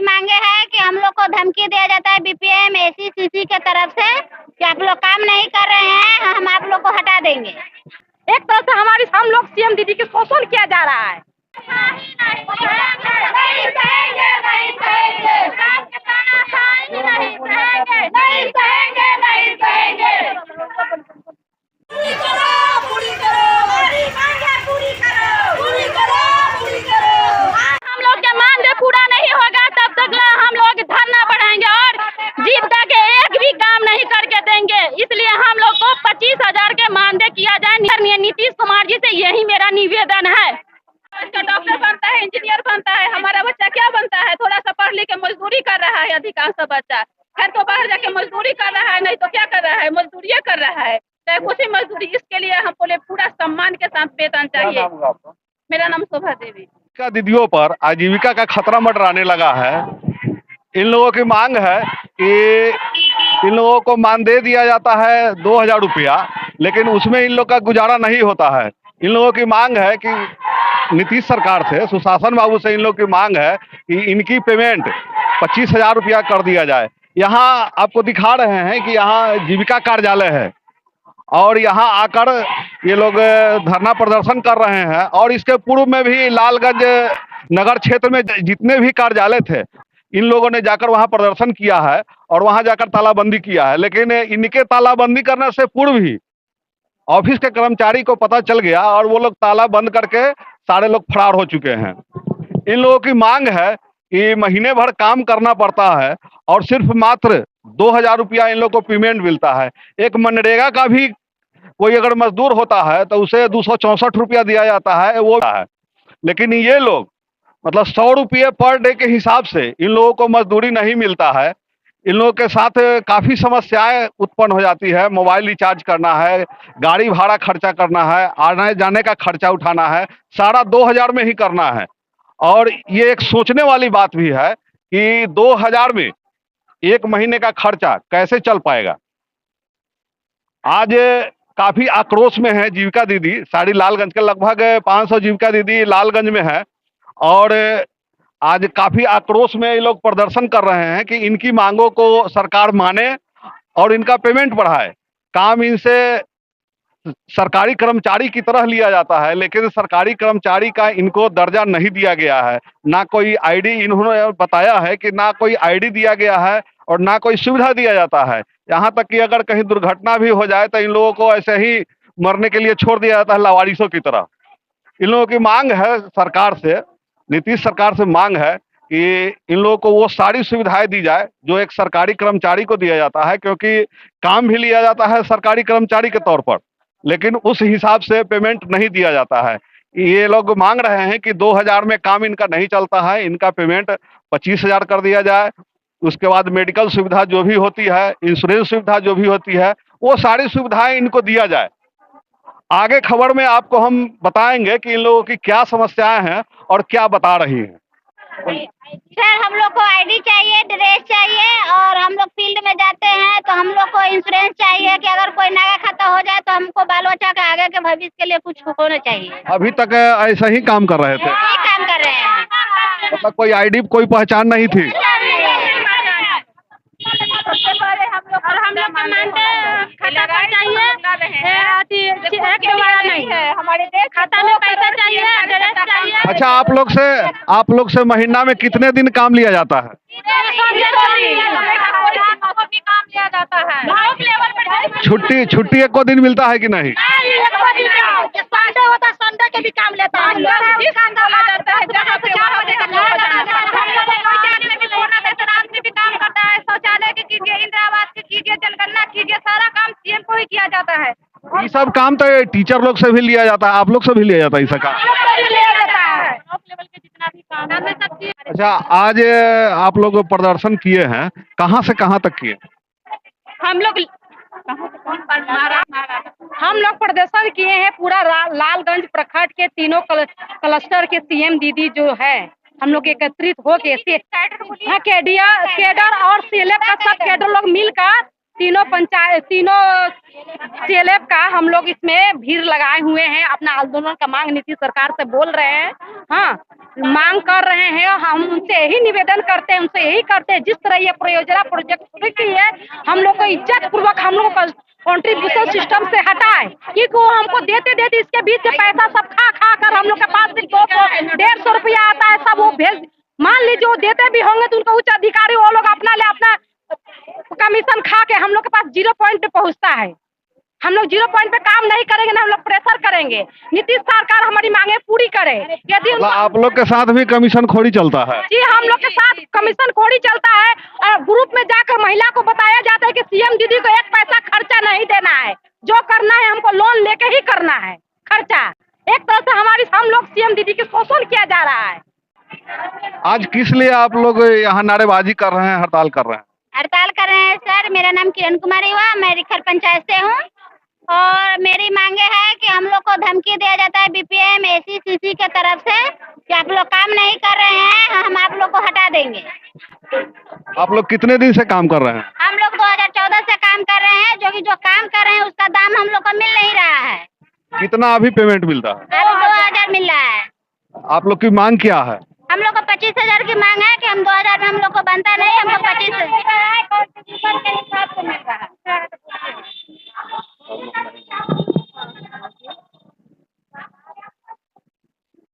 मांगे हैं कि हम लोग को धमकी दिया जाता है बीपीएम एसीसीसी के तरफ से कि आप लोग काम नहीं कर रहे हैं, हम आप लोग को हटा देंगे। एक तरह से हम लोग सीएम दीदी के शोषण किया जा रहा है। हम लोग के मांग पूरा नहीं होगा तब तक हम लोग धरना बढ़ाएंगे और जीविका के एक भी काम नहीं करके देंगे। इसलिए हम लोग को 25,000 के मानदेय किया जाए। नीतीश कुमार जी से यही मेरा निवेदन है। डॉक्टर बनता है, इंजीनियर बनता है, हमारा बच्चा क्या बनता है? थोड़ा सा पढ़ लिख के मजदूरी कर रहा है अधिकांश बच्चा। घर तो बाहर जाके मजदूरी कर रहा है, नहीं तो क्या कर रहा है? मजदूरी कर रहा है। चाहे कुछ ही मजदूरी, इसके लिए हमको पूरा सम्मान के साथ वेतन चाहिए। मेरा नाम शोभा देवी। दीदियों पर आजीविका का खतरा मंडराने लगा है। इन लोगों की मांग है कि इन लोगों को मानदेय दिया जाता है 2,000 रुपया, लेकिन उसमें इन लोग का गुजारा नहीं होता है। इन लोगों की मांग है कि नीतीश सरकार से, सुशासन बाबू से इन लोग की मांग है कि इनकी पेमेंट 25,000 रुपया कर दिया जाए। यहाँ आपको दिखा रहे हैं कि यहाँ जीविका कार्यालय है और यहाँ आकर ये लोग धरना प्रदर्शन कर रहे हैं। और इसके पूर्व में भी लालगंज नगर क्षेत्र में जितने भी कार्यालय थे, इन लोगों ने जाकर वहाँ प्रदर्शन किया है और वहाँ जाकर तालाबंदी किया है। लेकिन इनके तालाबंदी करने से पूर्व ही ऑफिस के कर्मचारी को पता चल गया और वो लोग ताला बंद करके सारे लोग फरार हो चुके हैं। इन लोगों की मांग है कि महीने भर काम करना पड़ता है और सिर्फ मात्र 2,000 रुपया इन लोग को पेमेंट मिलता है। एक मनरेगा का भी कोई अगर मजदूर होता है तो उसे 264 रुपया दिया जाता है, वो है। लेकिन ये लोग मतलब 100 रुपये पर डे के हिसाब से इन लोगों को मजदूरी नहीं मिलता है। इन लोगों के साथ काफ़ी समस्याएं उत्पन्न हो जाती है। मोबाइल रिचार्ज करना है, गाड़ी भाड़ा खर्चा करना है, आने जाने का खर्चा उठाना है, सारा 2,000 में ही करना है। और ये एक सोचने वाली बात भी है कि 2,000 में एक महीने का खर्चा कैसे चल पाएगा। आज काफ़ी आक्रोश में है जीविका दीदी। सारी लालगंज के लगभग 500 जीविका दीदी लालगंज में है और आज काफ़ी आक्रोश में ये लोग प्रदर्शन कर रहे हैं कि इनकी मांगों को सरकार माने और इनका पेमेंट बढ़ाए। काम इनसे सरकारी कर्मचारी की तरह लिया जाता है, लेकिन सरकारी कर्मचारी का इनको दर्जा नहीं दिया गया है। ना कोई आईडी, इन्होंने बताया है कि ना कोई आईडी दिया गया है और ना कोई सुविधा दिया जाता है। यहाँ तक कि अगर कहीं दुर्घटना भी हो जाए तो इन लोगों को ऐसे ही मरने के लिए छोड़ दिया जाता है, लावारिसों की तरह। इन लोगों की मांग है सरकार से, नीतीश सरकार से मांग है कि इन लोगों को वो सारी सुविधाएं दी जाए जो एक सरकारी कर्मचारी को दिया जाता है, क्योंकि काम भी लिया जाता है सरकारी कर्मचारी के तौर पर, लेकिन उस हिसाब से पेमेंट नहीं दिया जाता है। ये लोग मांग रहे हैं कि 2,000 में काम इनका नहीं चलता है, इनका पेमेंट 25,000 कर दिया जाए। उसके बाद मेडिकल सुविधा जो भी होती है, इंश्योरेंस सुविधा जो भी होती है, वो सारी सुविधाएं इनको दिया जाए। आगे खबर में आपको हम बताएंगे कि इन लोगों की क्या समस्याएं हैं और क्या बता रही हैं। सर, हम लोग को आईडी चाहिए, ड्रेस चाहिए और हम लोग फील्ड में जाते हैं तो हम लोग को इंश्योरेंस चाहिए कि अगर कोई नया खाता हो जाए तो हमको बाल बच्चा के आगे के भविष्य के लिए कुछ होना चाहिए। अभी तक ऐसा ही काम कर रहे थे? यही काम कर रहे हैं। मतलब कोई आईडी, कोई पहचान नहीं थी? हम लोग चाहिए, हमारे खाता में पैसा चाहिए, एड्रेस चाहिए। अच्छा, आप लोग से महीना में कितने दिन काम लिया जाता है? काम लिया जाता है। छुट्टी एक को दिन मिलता है कि नहीं? संडे होता है, संडे के भी काम लेता है। शौचालय के कीजिए, इंदिरा आवास के कीजिए, जनगणना कीजिए, सारा काम सीएम को ही किया जाता है। ये सब काम तो टीचर लोग से भी लिया जाता है, आप लोग से भी लिया जाता है ऐसा काम? लेवल के जितना भी काम। अच्छा, आज आप लोग प्रदर्शन किए हैं, कहाँ से कहाँ तक किए? हम लोग प्रदर्शन किए हैं पूरा लालगंज प्रखंड के तीनों क्लस्टर के सीएम दीदी जो है, हम लोग एकत्रित हो के केडर और सेलेब का सब केडर लोग मिलकर तीनों CLF का हम लोग इसमें भीड़ लगाए हुए हैं। अपना आंदोलन का मांग नीतीश सरकार से बोल रहे हैं। हाँ, मांग कर रहे हैं। हम उनसे यही निवेदन करते हैं, उनसे यही करते हैं, जिस तरह ये परियोजना प्रोजेक्ट शुरू की है, हम लोग को इज्जत पूर्वक हम लोग को कॉन्ट्रीब्यूशन सिस्टम से हटाए, क्योंकि वो हमको देते इसके बीच से पैसा सब खा कर हम लोग के पास 150 रुपया आता है, सब वो भेज। मान लीजिए वो देते भी होंगे तो उनको उच्च अधिकारी वो लोग अपना कमीशन खा के हम लोग के पास 0 पॉइंट पे पहुँचता है। हम लोग 0 पॉइंट पे काम नहीं करेंगे ना, हम लोग प्रेशर करेंगे। नीतीश सरकार हमारी मांगे पूरी करे। यदि आप लोग के साथ भी कमीशन खोरी चलता है? जी, हम लोग के साथ कमीशन खोरी चलता है और ग्रुप में जाकर महिला को बताया जाता है कि सीएम दीदी को 1 पैसा खर्चा नहीं देना है, जो करना है हमको लोन लेके ही करना है खर्चा। एक तरह से हम लोग सीएम दीदी की शोषण किया जा रहा है। आज किस लिए आप लोग यहाँ नारेबाजी कर रहे हैं, हड़ताल कर रहे हैं? हड़ताल कर रहे हैं सर। मेरा नाम किरण कुमारी हुआ, मैं रिखर पंचायत से हूँ और मेरी मांगे है कि हम लोग को धमकी दिया जाता है BPM ACCC के तरफ से कि आप लोग काम नहीं कर रहे हैं, हम आप लोग को हटा देंगे। आप लोग कितने दिन से काम कर रहे हैं? हम लोग 2014 से काम कर रहे हैं, जो काम कर रहे हैं उसका दाम हम लोग को मिल नहीं रहा है। कितना अभी पेमेंट मिलता है? अभी 2000 मिल रहा है। आप लोग की मांग क्या है? हम लोग को 25,000 की मांग है कि हम 2000 में हम लोग को बनता नहीं, हमको 25,000 मिल रहा है।